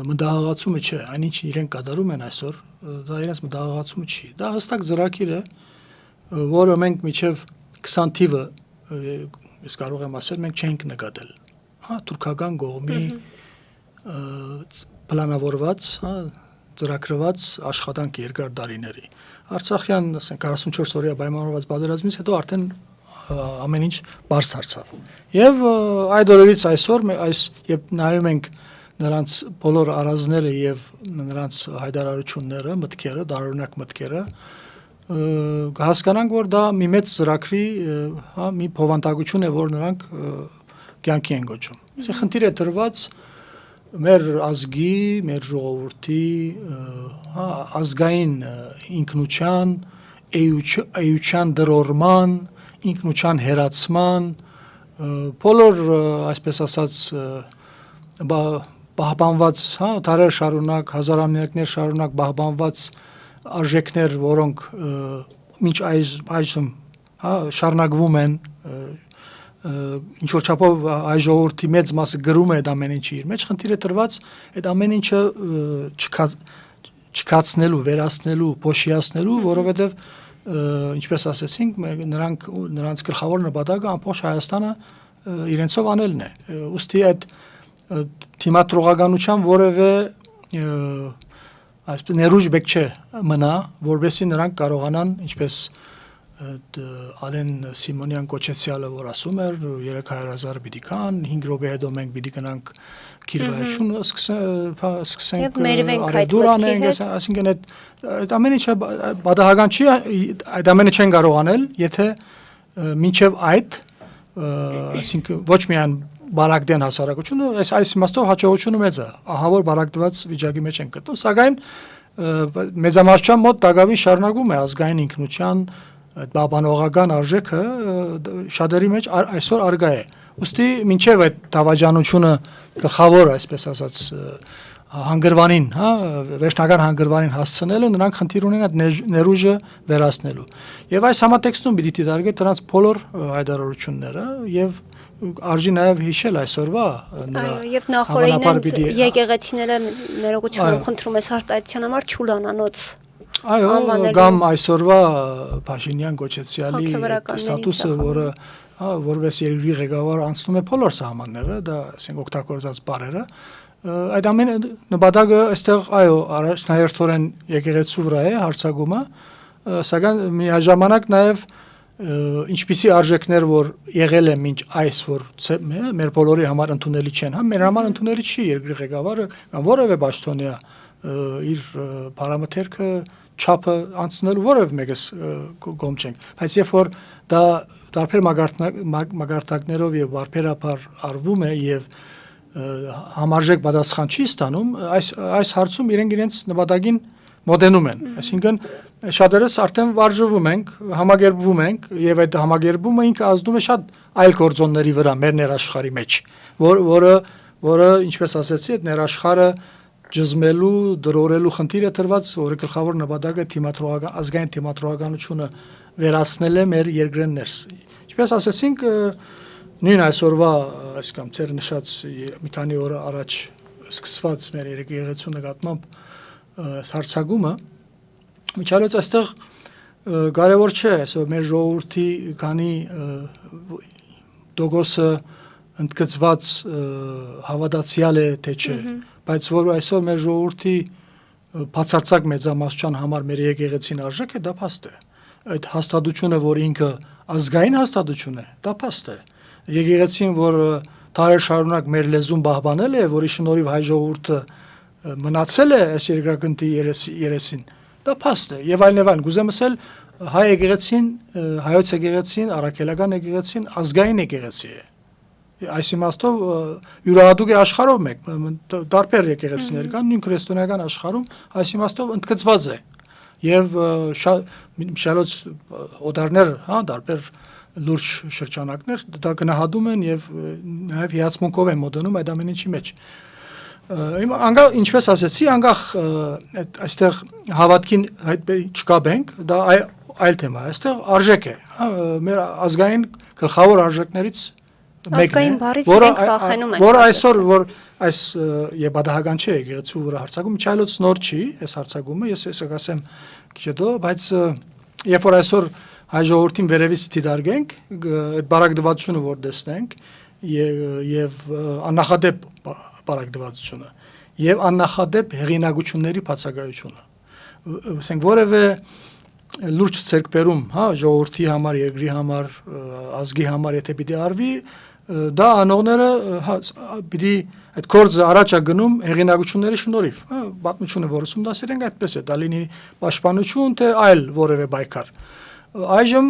մտահղացումը չէ, այնինչ իրենք կատարում են այսօր, դա իրենց մտահղացումը չի։ Դա հստակ ծրագիր է, որը մենք միջև 20 թիվը, ես կարող եմ ասել, մենք չենք նկատել։ Թուրքական կողմի պլանավորված, ծրագրված աշխատանք երկար տարիների։ Արցախյան, ասենք 44 օրյա պայմանավորված պատերազմից հետո արդեն ամեն ինչ բարձ դարձավ։ Եվ այդ օրերից այսօր երբ նայում ենք նրանց բոլոր արազները եւ նրանց հայտարարությունները, մտքերը, դարօրինակ մտքերը, կհասկանանք, որ դա մի մեծ ծրագրի, մի փոխանցագություն է, որ նրանք կյանքի են կոչում։ Իսկ խնդիրը դրված մեր ազգի, մեր ժողովրդի, ազգային ինքնության, էության դրորման, ինքնության հերացման, բոլոր, այսպես ասած, պահպանված, դարեր շարունակ, հազարամյակներ շարունակ պահպանված արժեքներ, որոնք մինչ այժմ շարունակվում են, ինչ որ չափով այ ժողովրդի մեծ մասը գրում է այդ ամեն ինչի իր մեջ, խնդիրը դրված այդ ամեն ինչը չքացնելու, վերացնելու, փոշիացնելու, որովհետև ինչպես ասեցինք, նրանց գլխավոր նպատակը ամբողջ Հայաստանը իրենցով անելն է։ Ուստի այդ թիմատրողականության որևէ այսպես ներուժ բեք չէ մնա, որովհետեւ նրանք կարողանան, ինչպես Ալեն Սիմոնյան Կոչեցյալը որ ասում էր 300,000 պիտի կան, 5 րոպե հետո մենք պիտի գնանք քիրվայություն սկսենք արևդուր անենք, այսինքն այդ ամեն ինչը բադահական չի, այդ ամենը չեն կարող անել, եթե մինչև այդ, այսինքն ոչ միայն բարակդեն հասարակությունը, այս իմաստով հաջողությունը մեծ է, ահա որ բարակդված վիճակի մեջ են գտնում, սակայն մեծամասնության մոտ Դագավին շարունակում է ազգային ինքնության այդ բաբանողական արժեքը շատերի մեջ այսօր արգա է։ Ուստի մինչև այդ դավաճանությունը գլխավոր, այսպես ասած, հանգրվանին, հա, վերջնական հանգրվանին հասցնելը նրանք խնդիր ունեն այդ ներուժը վերացնելու։ Եվ այս համատեքստում պիտի դիտարկել դրանց բոլոր հայտարարությունները եւ արժի նաև հիշել այսօրվա նրա եւ նախորդին եկեղեցիները ներողություն խնդրում ես արտահայտության համար Չուլանանոց այո կամ այսօրվա Փաշինյան Կոչեցյալի ստատուսը, որը որպես երկրի ղեկավար անցնում է բոլոր սահմանները, դա ասենք օգտագործած բառերը, այդ ամենը նպատակը այստեղ այո առաջնահերթորեն եկեղեցու վրա է հարձակումը, սակայն միաժամանակ նաև ինչպիսի արժեքներ որ եղել է մինչ այս որ մեր բոլորի համար ընդունելի չեն, հա մեր համար ընդունելի չի երկրի ղեկավարը կամ որևէ պաշտոնյա իր բարամթերքը չափը անցնելու որևէ մեկս կողմ չենք, բայց երբ որ դա տարբեր մագարտակներով եւ բարբերաբար արվում է եւ համարժեք պատասխան չի ստանում, այս հարցում իրենց նպատակին մոտենում են, այսինքն շատերս արդեն վարժվում ենք, համագերբվում ենք եւ այդ համագերբումը ինքը ազդում է շատ այլ գործոնների վրա մեր ներաշխարի մեջ, որը ինչպես ասեցի, այդ ներաշխարը ջզմելու, դրորելու խնդիրը դրված, որը գլխավոր նպատակը ազգային թիմատրողականությունը վերացնել է մեր երկրեն ներս։ Ինչպես ասեցինք, նույն այսօրվա, այսքան ծեր նշած մի քանի օր առաջ սկսված մեր եկեղեցու նկատմամբ հարձակումը, միջալոց այստեղ կարևոր չէ, այսօր մեր ժողովրդի քանի դոգոսը ընդգծված հավատացյալ է, թե չէ, բայց որ այսօր մեր ժողովրդի բացարձակ մեծամասնության համար մեր եկեղեցին արժեք է, դա փաստ է։ Այդ հաստատությունը, որ ինքը ազգային հաստատություն է, դա փաստ է։ Եկեղեցին, որ դարեր շարունակ մեր լեզուն պահպանել է, որի շնորհիվ հայ ժողովուրդը մնացել է այս երկրագնդի երեսին, դա փաստ է։ Եվ այլն, գուզեմ ասել, հայ եկեղեցին, հայոց եկեղեցին, առաքելական եկեղեցին ազգային եկեղեցի է։ Այս իմաստով յուրահատուկ է աշխարհով մեկ, տարբեր եկեղեցիներ կան, նույն քրիստոնեական աշխարհում այս իմաստով ընդգծված է։ Եվ շալոց օտարներ, հա, տարբեր լուրջ շրջանակներ դա գնահատում են եւ նաեւ հիացմունքով են մոտենում այդ ամեն ինչի մեջ։ Անգամ ինչպես ասեցի, անգախ այստեղ հավատքին չկաբենք, դա այլ թեմա է, այստեղ արժեք է, հա, մեր ազգային գլխավոր արժեքներից ազգային բառից իրենք վախենում են։ Որը այսօր որ այս եւ բադահական չէ եկեղեցու վրա հարձակում, չայլոց նոր չի, այս հարձակումը, ես ասեմ քիչ հետո, բայց երբ որ այսօր հայ ժողովրդին վերևից դիտարկենք, այդ բարակդվածությունը որ տեսնենք եւ աննախադեպ բարակդվածությունը եւ աննախադեպ հեղինակությունների բացակայությունը, ասենք որևէ լուրջ ցերկբերում, հա, ժողովրդի համար, երկրի համար, ազգի համար եթե պիտի արվի, դա անողները պիտի այդ գործը առաջ է գնում հեղինակությունների շնորհիվ, հա, պատմությունը որ ուսումնասիրել ենք այդպես է, դա լինի պաշտպանություն, թե այլ որևէ պայքար։ Այժմ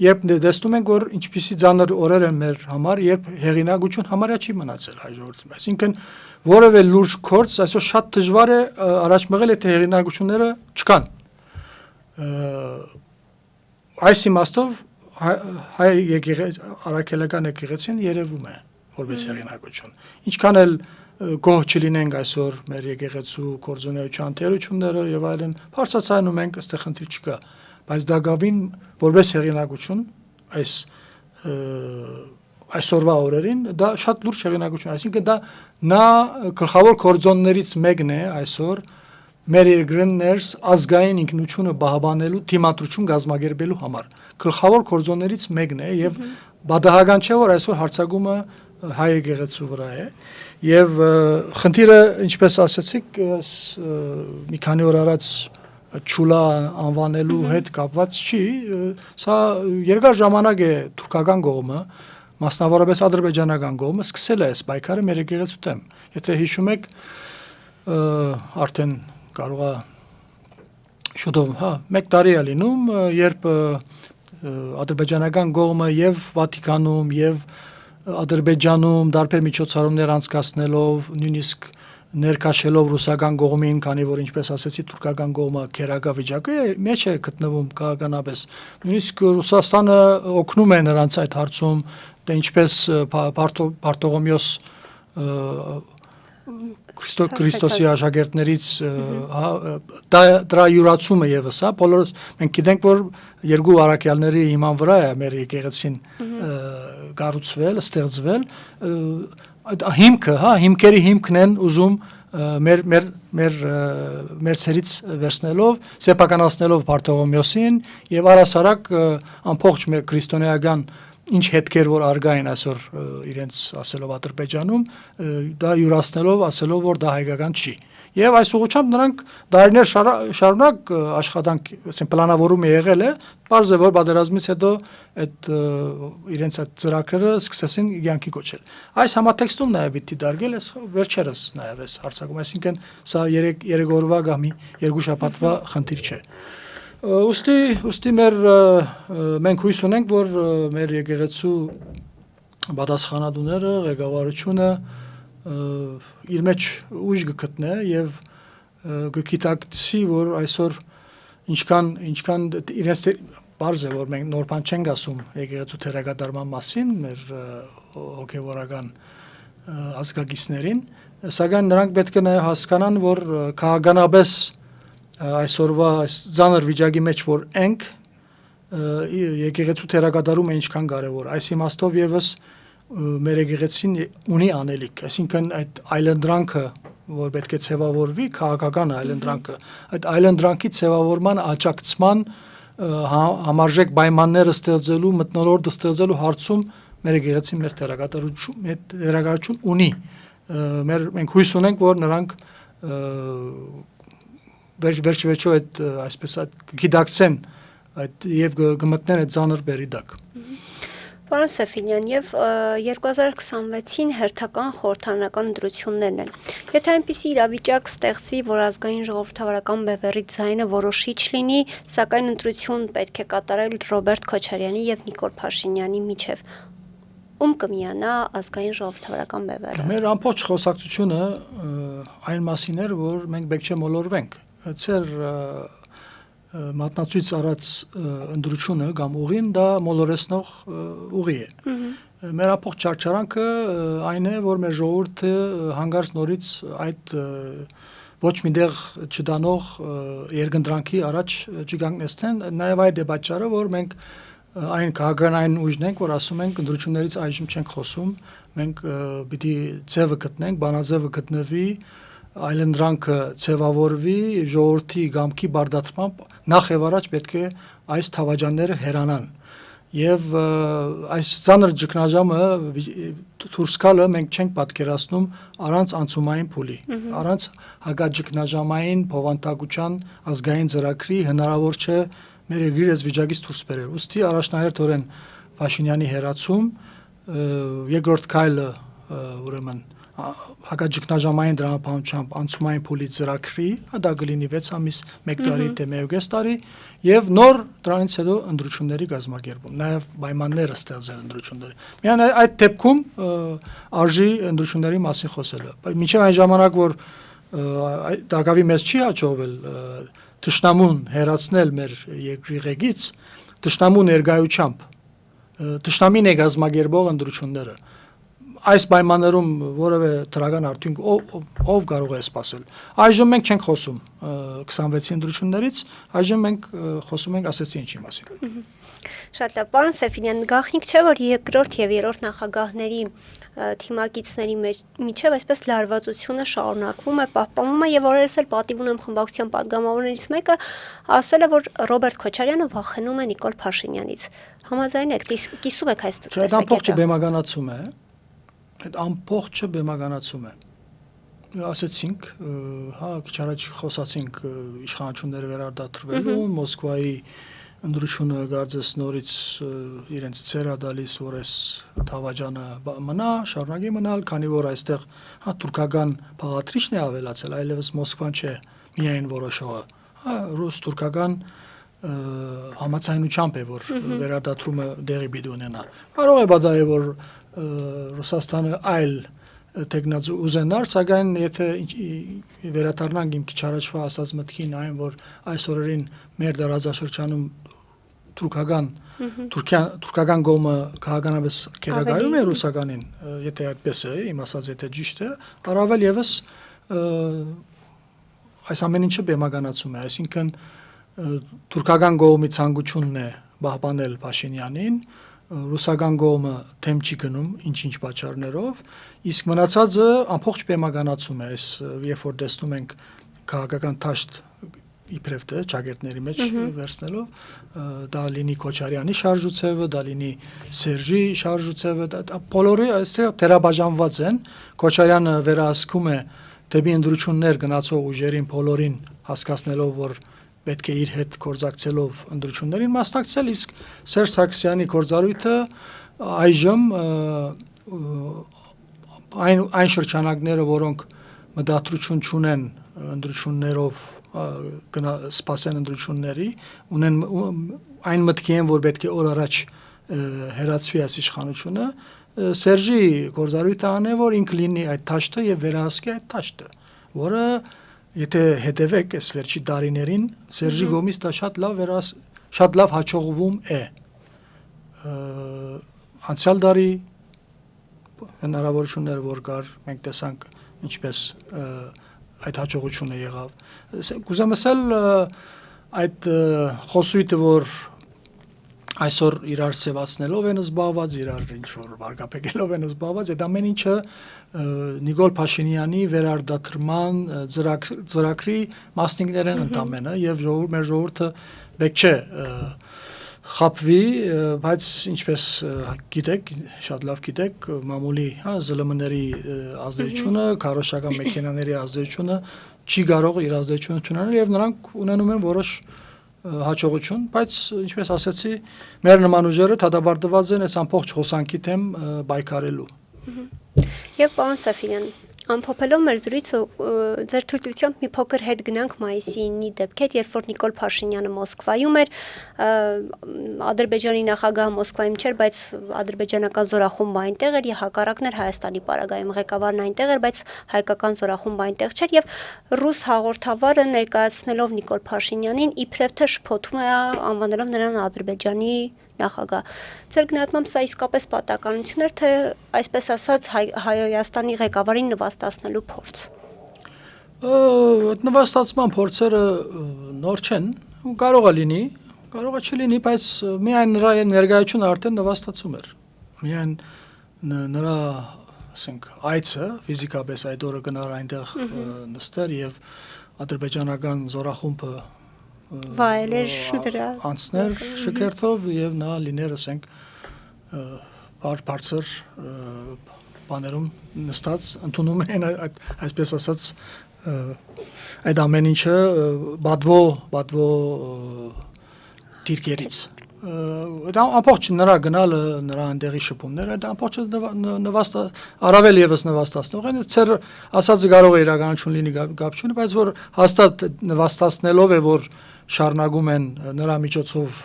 երբ տեսնում ենք, որ ինչպիսի ծանր օրեր են մեր համար, երբ հեղինակություն համարյա չի մնացել հայ ժողովրդի, այսինքն որևէ լուրջ գործ այսօր շատ դժվար է առաջ մղել, եթե հեղինակությունները չկան։ Այս իմաստով հայ առաքելական եկեղեցին երևում է որպես հեղինակություն։ Ինչքան էլ գոհ չլինենք այսօր մեր եկեղեցու գործունեության թերությունները եւ այլն, բարձրացնում ենք, այստեղ խնդիր չկա, բայց դա գավին որպես հեղինակություն այսօրվա օրերին դա շատ լուրջ հեղինակություն, այսինքն դա նա գլխավոր գործոններից մեկն է այսօր մեր երկրին ներս ազգային ինքնությունը պահպանելու թիմադրություն կազմակերպելու համար գլխավոր գործոններից մեկն է եւ բադահական չէ որ այսօր հարձակումը հայ եկեղեցու վրա է եւ խնդիրը ինչպես ասացիք մի քանի օր առաջ Չուլա անվանելու հետ կապված չի, սա երկար ժամանակ է թուրքական կողմը, մասնավորապես ադրբեջանական կողմը սկսել է այս պայքարը մեր եկեղեցու դեմ։ Եթե հիշում եք, արդեն կարող է շուտով, 1 տարի է լինում, երբ ադրբեջանական կողմը եւ Վատիկանում եւ Ադրբեջանում դարբեր միջոցառումներ անցկացնելով, նույնիսկ ներկաշելով ռուսական կողմին, քանի որ ինչպես ասեցի, թուրքական կողմը քերակա վիճակի մեջ է գտնվում քաղաքականապես։ Նույնիսկ Ռուսաստանը օգնում է նրանց այդ հարցում, դե ինչպես Բարտողոմեոս Քրիստոսի աշակերտներից դրա յուրացումը եւս, բոլորս մենք գիտենք, որ երկու առաքյալների հիման վրա է մեր եկեղեցին կառուցվել, ստեղծվել, հիմքը, հիմքերի հիմքն են ուզում մեր ցերից վերցնելով, սեփականացնելով Բարտողոմեոսին եւ առասարակ ամբողջ մեր քրիստոնեական ինչ հետքեր որ արգային այսօր իրենց ասելով Ադրբեջանում, դա յուրացնելով ասելով որ դա հայկական չի։ Եվ այս ուղղությամբ նրանք դարիներ շարունակ աշխատանք, ասենք պլանավորում է եղել է, բարձ է որ պատերազմից հետո այդ իրենց այդ ծրագրերը սկսեցին կյանքի կոչել։ Այս համատեքստում նաև պիտի դարգել է վերջերս նաև այս հարցակում, այսինքն սա 3 օրվա կամ 2 շաբաթվա խնդիր չէ։ Ուստի մենք հույս ունենք, որ մեր եկեղեցու պատասխանատուները, ղեկավարությունը իր մեջ ուժ կգտնե եւ կգիտակցի, որ այսօր ինչքան իրենց բարձ է, որ մենք նոր բան չենք ասում եկեղեցու թերակատարման մասին, մեր հոգեվորական ազգագիծներին, սակայն նրանք պետք է նաեւ հասկանան, որ քաղաքականապես այսօրվա այս ծանր վիճակի մեջ որ ենք եկեղեցու թերակատարումը ինչքան կարևոր, այս իմաստով եւս մեր եկեղեցին ունի անելիք, այսինքն այդ այլընտրանքը, որ պետք է ցևավորվի, քաղաքական այլընտրանքը, այդ այլընտրանքի ցևավորման աջակցման համարժեք պայմանները ստեղծելու, մթնոլորտը ստեղծելու հարցում մեր եկեղեցին մեծ դերակատարություն ունի։ Մենք հույս ունենք, որ նրանք վերջ-վերջո այդ այսպես գիտակցեն այդ եւ գմտնեն այդ ծանր բերի տակ։ Պարոն Սեֆինյան, եւ 2026-ին հերթական խորհրդարանական ընտրություններն են։ Եթե այնպիսի իրավիճակ ստեղծվի, որ ազգային ժողովրդավարական բևեռի ձայնը որոշիչ լինի, սակայն ընտրություն պետք է կատարել Ռոբերտ Քոչարյանի եւ Նիկոլ Փաշինյանի միջև, ում կմիանա ազգային ժողովրդավարական բևեռը։ Մեր ամբողջ խոսակցությունը այն մասին էր, որ մենք պետք չէ մոլորվենք։ Ցեր մատնացույց արած ընդրությունը կամ ուղին դա մոլորեսնող ուղի է։ Մեր ամբողջ չարչարանքը այն է, որ մեր ժողովուրդը հանգարց նորից այդ ոչ միտեղ չդանող երկընտրանքի առաջ չգանգնեցնեն, նաև այդ է պատճառը, որ մենք այն քաղաքական ուժն ենք, որ ասում ենք ընդրություններից այժմ չենք խոսում, մենք պիտի ձևը գտնենք, բանաձևը գտնվի, այլընտրանքը ցևավորվի, ժողովրդի գամքի բարդացմամբ նախ եւ առաջ պետք է այս թավաջանները հերանան։ Եվ այս ծանր ճգնաժամը դուրս գալը մենք չենք պատկերացնում առանց անցումային փուլի, առանց հակաճգնաժամային փոխանցության ազգային ծրագրի հնարավոր չէ մեր երկրի վիճակից դուրս բերել։ Ոստի առաջնահերթորեն Փաշինյանի հերացում, երկրորդ քայլը ուրեմն հակաճգնաժամային դրամապանությամբ անցումային փուլի ծրագրի, դա կլինի 6 ամիս, 1 տարի, թե 1.5 տարի, եւ նոր դրանից հետո ընտրությունների կազմակերպում, նաեւ պայմանները ստեղծել ընտրությունների։ Միայն այդ դեպքում արժի ընտրությունների մասին խոսելը։ Մինչեւ այն ժամանակ, որ դակավի մեզ չի հաջողվել թշնամուն հերացնել մեր երկրի ղեկից, թշնամու ներկայությամբ, թշնամին է կազմակերպող ընտրությունները։ Այս պայմաններում որևէ դրական արդյունք ով կարող է սպասել։ Այժմ մենք չենք խոսում 26-ի ընտրություններից, այժմ մենք խոսում ենք ասեցի ինչի մասին։ Շատ լավ, պարոն Սեֆինյան, գաղտնիք չէ, որ երկրորդ եւ երրորդ նախագահների թիմակիցների միջև այսպես լարվածությունը շարունակվում է, պահպանվում է եւ օրերս էլ պատիվ ունեմ խմբակցության падգամավորներից մեկը ասել է, որ Ռոբերտ Քոչարյանը վախենում է Նիկոլ Փաշինյանից։ Համաձայն եք, կիսում եք այս տեսակետը։ Դա ամբողջ բեմականացում է։ այդ ամբողջը բեմականացում է։ Ասեցինք, հա, քիչ առաջ խոսացինք իշխանությունները վերադադրվելու, Մոսկվայի ընդրությունը գարձես նորից իրենց ցերա դալիս, որ այս Թավաջանը մնա, շարունակի մնալ, քանի որ այստեղ հա թուրքական փաղաթրիչն է ավելացել, այլևս Մոսկվան չէ միայն որոշողը, հա ռուս-թուրքական համացայնությամբ է, որ վերադադրումը դեղի պիտի ունենա։ Կարող է բադայ որ Ռուսաստանը այլ տեխնաց ուզենար, սակայն եթե վերադառնանք իմ քիչ առաջվա ասած մտքին այն, որ այս օրերին մեր դարաձաշրջանում թուրքական գոմը քաղաքանաբես կերակայում է ռուսականին, եթե այդպես է, իմ ասած եթե ճիշտ է, առավել եւս այս ամեն ինչը բեմականացում է, այսինքն թուրքական գոմի ցանկությունն է պահպանել Փաշինյանին, ռուսական գոմը թեմ չի գնում ինչ-ինչ պատճառներով, իսկ մնացածը ամբողջ բեմականացում է, այս երբ որ տեսնում ենք քաղաքական դաշտ իբրև թե ճակերտների մեջ վերցնելով, դա լինի Քոչարյանի շարժուցևը, դա լինի Սերժի շարժուցևը, բոլորը այստեղ դերաբաժանված են, Քոչարյանը վերահսկում է դեպի ընդրություններ գնացող ուժերին բոլորին հասկացնելով, որ պետք է իր հետ կորձակցելով ընդրություններին մասնակցել, իսկ Սերժ Սարգսյանի գործառույթը այժմ այն շրջանակները, որոնք մտադրություն չունեն ընդրություններով սպասեն ընդրությունների, ունեն այն մտքի են, որ պետք է օր առաջ հերացվի այս իշխանությունը, Սերժի գործառույթը անե, որ ինքը լինի այդ դաշտը եւ վերահսկի այդ դաշտը, որը եթե հետևեք այս վերջի տարիներին, Սերժի գոմից դա շատ լավ հաջողվում է։ Անցյալ տարի հնարավորությունները որ կար, մենք տեսանք ինչպես այդ հաջողությունը եղավ։ Կուզեմ ասել այդ խոսույթը, որ այսօր իրար սևացնելով են զբաղված, իրար ինչ-որ վարկապեկելով են զբաղված, այդ ամեն ինչը Նիկոլ Փաշինյանի վերարտադրման ծրագրի մասնիկներ են ընդամենը եւ մեր ժողովուրդը պետք չէ խապվի, բայց ինչպես գիտեք, շատ լավ գիտեք, մամուլի, հա, ԶԼՄ-ների ազդեցությունը, քարոշչական մեքենաների ազդեցությունը չի կարող իր ազդեցությունը ունենալ եւ նրանք ունենում են որոշ հաջողություն, բայց ինչպես ասացի, մեր նման ուժերը դատապարտված են այս ամբողջ հոսանքի թեմ պայքարելու։ Եվ պարոն Սաֆինյան, ամփոփելով մեր զրույցը, ձեր թույլտվությամբ մի փոքր հետ գնանք մայիսի 9-ի դեպքեր, երբ որ Նիկոլ Փաշինյանը Մոսկվայում էր, Ադրբեջանի նախագահը Մոսկվայում չէր, բայց ադրբեջանական զորախումբը այնտեղ էր, հակառակն էր Հայաստանի պարագայում, ղեկավարն այնտեղ էր, բայց հայկական զորախումբը այնտեղ չէր եւ ռուս հաղորդավարը ներկայացնելով Նիկոլ Փաշինյանին իբրև թե շփոթում է անվանելով նրան Ադրբեջանի նախագահ։ Ձեր գնահատմամբ սա իսկապես պատականություն էր, թե այսպես ասած Հայաստանի ղեկավարին նվաստացնելու փորձ։ Նվաստացման փորձերը նոր չեն, կարող է լինի, կարող է չլինի, բայց միայն նրա ներկայությունը արդեն նվաստացում էր։ Միայն նրա, ասենք, այցը ֆիզիկապես այդ օրը գնար այնտեղ նստեր եւ ադրբեջանական զորախումբը վայելեր դրա անցներ շքերթով եւ նա լիներ, ասենք, բարձր բաներում նստած ընդունում են այսպես ասած այդ ամեն ինչը բադվո դիրքերից դա ամբողջ նրա գնալը, նրա այնտեղի շփումները, դա ամբողջը առավել եւս նվաստացնող են, ծեր ասածը կարող է իրականություն լինի կապ չունի, բայց որ հաստատ նվաստացնելով է, որ շարունակում են նրա միջոցով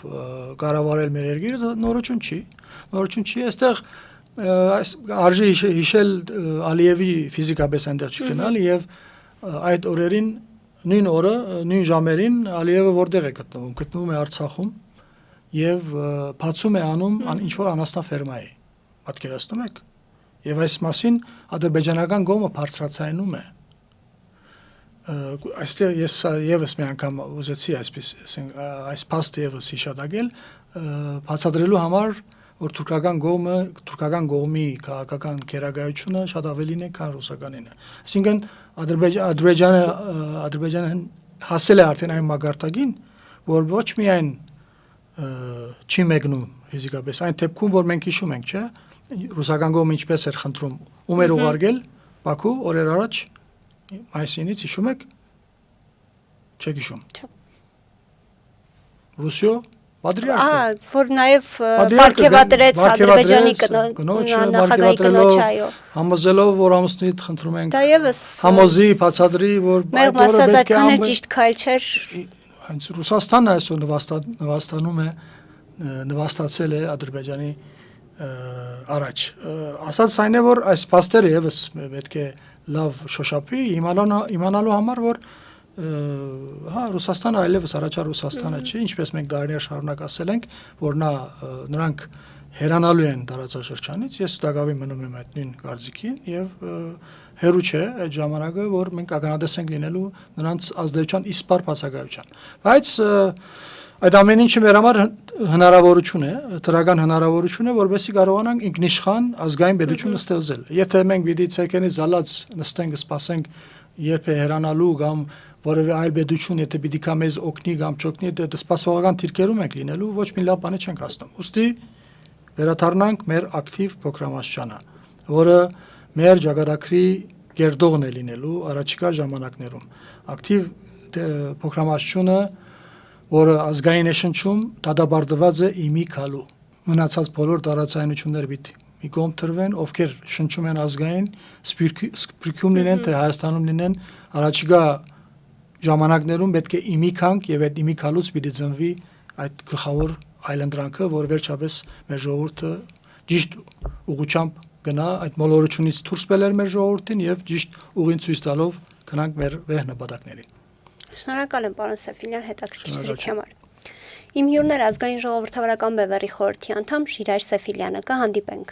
կառավարել մեր երկիրը, նորություն չի, այստեղ արժի հիշել Ալիևի ֆիզիկապես այնտեղ չգնալ եւ այդ օրերին նույն օրը, նույն ժամերին Ալիևը որտեղ է գտնվում է Արցախում եւ բացում է անում ինչ-որ անասնաֆերմայի, պատկերացնում եք, եւ այս մասին ադրբեջանական կողմը բարձրացնում է։ Այստեղ ես եւս մի անգամ ուզեցի այս փաստը եւս հիշատակել, բացատրելու համար, որ թուրքական կողմի քաղաքական գերագայությունը շատ ավելին է, քան ռուսականինը։ Այսինքն Ադրբեջանը հասել է արդեն այն մակարդակին, որ ոչ միայն չի մեկնում ֆիզիկապես, այն դեպքում, որ մենք հիշում ենք, չէ՞, ռուսական կողմը ինչպես էր խնդրում ում էր ուղարկել Բաքու օրեր առաջ մայիսինից հիշում եք չեք հիշում Չէ։ Ռուսիո պատրիարքը որ նաև Պատրիարքը Պարքևադրեց Ադրբեջանի կնոջը, նախագահի կնոջ, այո։ համոզելով, որ ամուսնուից խնդրում ենք Դա եւս համոզի, բացատրի, որ մեղմ ասած այդքան էլ ճիշտ քայլ չէր։ հենց Ռուսաստանը այսօր նվաստանում է, նվաստացել է Ադրբեջանի առաջ։ Ասած այն է, որ այս փաստերը եւս պետք է լավ շոշափի, իմանալու համար, որ հա Ռուսաստանը այլևս առաջար Ռուսաստանը չի, ինչպես մենք դարիներ շարունակ ասել ենք, որ նրանք հերանալու են տարածաշրջանից, ես դակավի մնում եմ այդ նույն կարծիքին եւ հերու չէ այդ ժամանակը, որ մենք ականատես ենք լինելու նրանց ազդեցության իսպար բացակայության։ Բայց այդ ամեն ինչը մեր համար հնարավորություն է, դրական հնարավորություն է, որովհետեւ կարողանանք ինքնիշխան ազգային պետություն ստեղծել։ Եթե մենք պիտի ցեկենի զալած նստենք, սպասենք երբ է հերանալու կամ որևէ այլ պետություն, եթե պիտի կա մեզ օգնի կամ չօգնի, դա սպասողական դիրքերում ենք լինելու, ոչ մի լավ բան չենք հասնում։ Ուստի վերադառնանք մեր ակտիվ փոքրամասնությանը, որը մեր ճակատագրի գերդողն է լինելու առաջիկա ժամանակներում։ Ակտիվ փոքրամասնությունը, որը ազգային է շնչում, դադարեցված է իմի քալու։ Մնացած բոլոր տարածայնությունները պիտի մի կողմ թրվեն, ովքեր շնչում են ազգային, սպիրկում լինեն, թե Հայաստանում լինեն, առաջիկա ժամանակներում պետք է իմի քանք եւ այդ իմի քալուց պիտի ծնվի այդ գլխավոր այլընտրանքը, որ վերջապես մեր ժողովուրդը ճիշտ ուղղությամբ գնա այդ մոլորությունից դուրս բերել մեր ժողովրդին եւ ճիշտ ուղին ցույց տալով գնանք մեր վեհ նպատակներին։ Շնորհակալ եմ պարոն Սեֆիլյան հետաքրքիր զրույցի համար։ Իմ հյուրներ ազգային ժողովրդավարական բևեռի խորհրդի անդամ Շիրայր Սեֆիլյանը, կհանդիպենք։